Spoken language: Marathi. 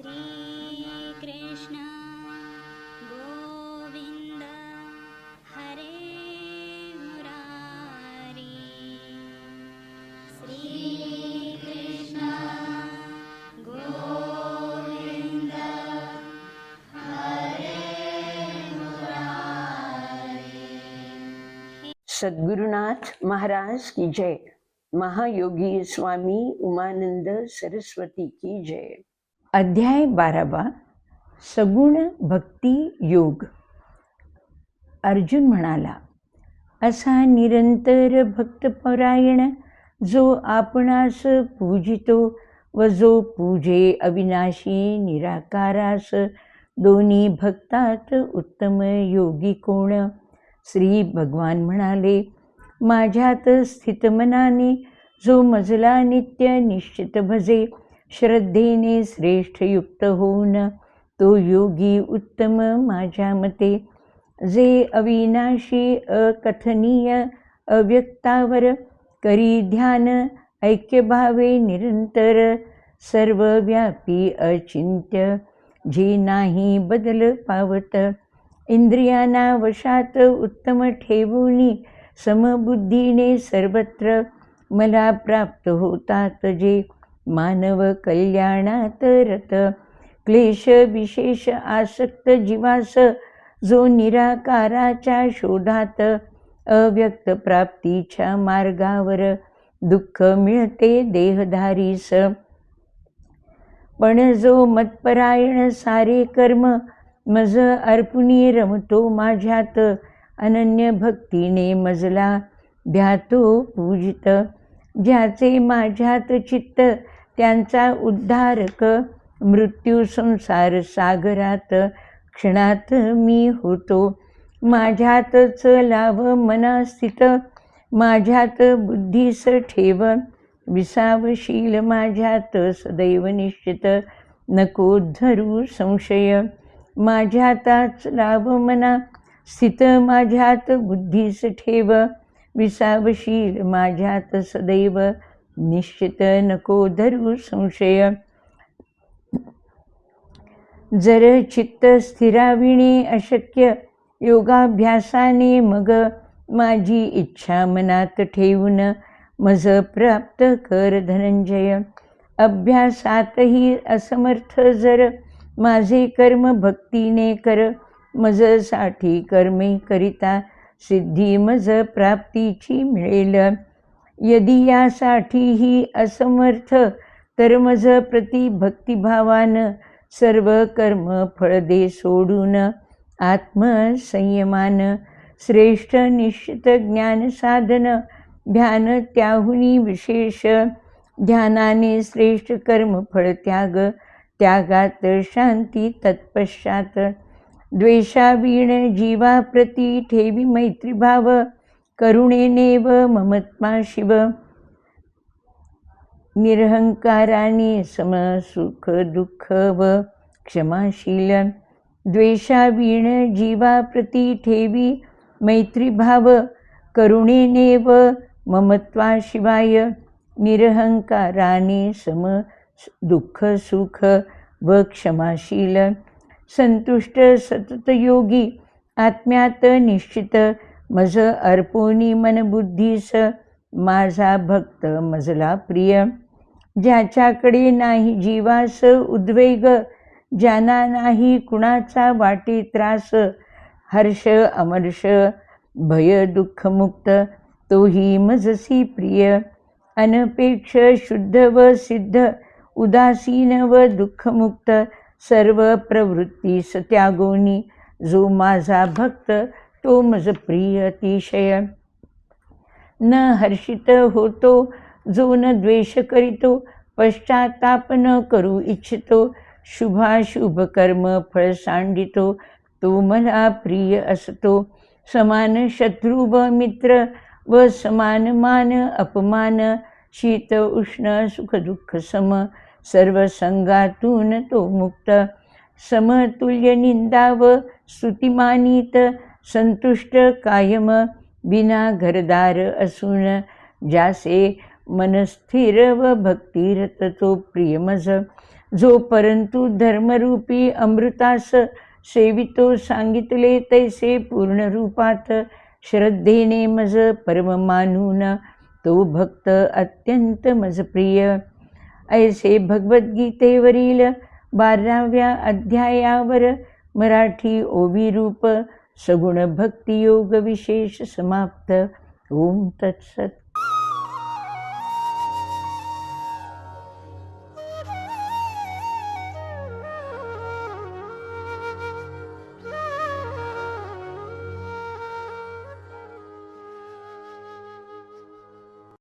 श्रीकृष्ण गोविंद हरे मुरारी। श्रीकृष्ण गोविंद हरे मुरारी। सद्गुरुनाथ महाराज की जय। महायोगी स्वामी उमानंद सरस्वती की जय। अध्याय 12 सगुण भक्ती योग। अर्जुन म्हणाला, असा निरंतर भक्तपरायण जो आपणास पूजितो व जो पूजे अविनाशी निराकारास, दोन्ही भक्तात उत्तम योगी कोण? श्री भगवान म्हणाले, माझ्यात स्थितमनाने जो मजला नित्य निश्चित भजे, श्रद्धेने श्रेष्ठ युक्त होऊन तो योगी उत्तम माझ्या मते। जे अविनाशी अकथनीय अव्यक्तावर करी ध्यान, ऐक्यभावे निरंतर सर्वव्यापी अचिंत्य, जे नाही बदल पावत, इंद्रियांना वशात उत्तम ठेवूनी समबुद्धीने सर्वत्र मला प्राप्त होतात, जे मानव कल्याणात रत, क्लेश विशेष आसक्त जीवास जो निराकाराच्या शोधात, अव्यक्त प्राप्तीच्या मार्गावर दुःख मिळते देहधारीस। पण जो मत्परायण सारे कर्म मज अर्पुनी रमतो माझ्यात, अनन्य भक्तीने मजला ध्यातो पूजित, ज्याचे माझ्यात चित्त त्यांचा उद्धारक, मृत्यू संसार सागरात क्षणात मी होतो। माझ्यातच लाभ मना स्थित, माझ्यात बुद्धीस ठेव, विसावशील माझ्यात सदैव निश्चित, नको धरू संशय। माझ्यातच लाभ मना स्थित, माझ्यात बुद्धीस ठेव, विसावशील माझ्यात सदैव निश्चित, नको धरू संशय। जर चित्त स्थिराविणे अशक्य, योगाभ्यासाने मग माझी इच्छा मनात ठेवून मज प्राप्त कर धनंजय। अभ्यासातही असमर्थ जर माझे कर्म भक्तीने कर, मजसाठी कर्मे करिता सिद्धी मज प्राप्तीची मिळेल। यदि यासाठीही असमर्थ, तर मज प्रति भक्तिभावान सर्व कर्म फळ दे सोडून, आत्मसंयमान श्रेष्ठ निश्चित ज्ञान साधन, ध्यान त्याहुनी विशेष, ध्यानाने श्रेष्ठ कर्म फळ त्याग, त्यागात शांती तत्पश्चात। द्वेषावीण जीवा प्रती ठेवी मैत्रीभाव, करुणेने व ममत्मा शिव, निरहंकाराने सम सुख दुःख व क्षमाशील। द्वेषावीण जीवा प्रती ठेवी मैत्रीभाव, करुणेने व ममत्वा शिवाय, निरहंकाराने सम दुःख सुख व क्षमाशील। संतुष्ट सतत योगी आत्म्यात निश्चित, मज अर्पोनी मन बुद्धीस, माझा भक्त मजला प्रिय। ज्याच्याकडे नाही जीवास उद्वेग, ज्यांना नाही कुणाचा वाटे त्रास, हर्ष अमर्ष भय दुःख मुक्त, तोही मजसी प्रिय। अनपेक्ष शुद्ध व सिद्ध, उदासीन व दुःखमुक्त, सर्व प्रवृत्तीस त्यागोनी, जो माझा भक्त तो मज प्रिय अतिशय। न हर्षित होतो जो न द्वेष करीतो, पश्चाताप न करू इच्छितो, शुभाशुभ कर्म फळ सांडितो, तो मला प्रिय असतो। समान शत्रू व मित्र व समान मान अपमान, शीत उष्ण सुख दुःख सम, सर्व संगातून तो मुक्त। समतुल्य निंदा व स्तुतिमानित, संतुष्ट कायम बिना घरदार असून, ज्यासे मनस्थिर व भक्तिरत तो प्रियमज। जो परंतु धर्मरूपी अमृतास सेवितो सांगितले तैसे पूर्ण रूपात श्रद्धेने मज परम मानून तो भक्त अत्यंत मज प्रिय. ऐसे भगवद्गीतेवरील 12व्या अध्यायावर मराठी ओवी रूप सगुण भक्तियोग विशेष समाप्त. ओम तत्सत.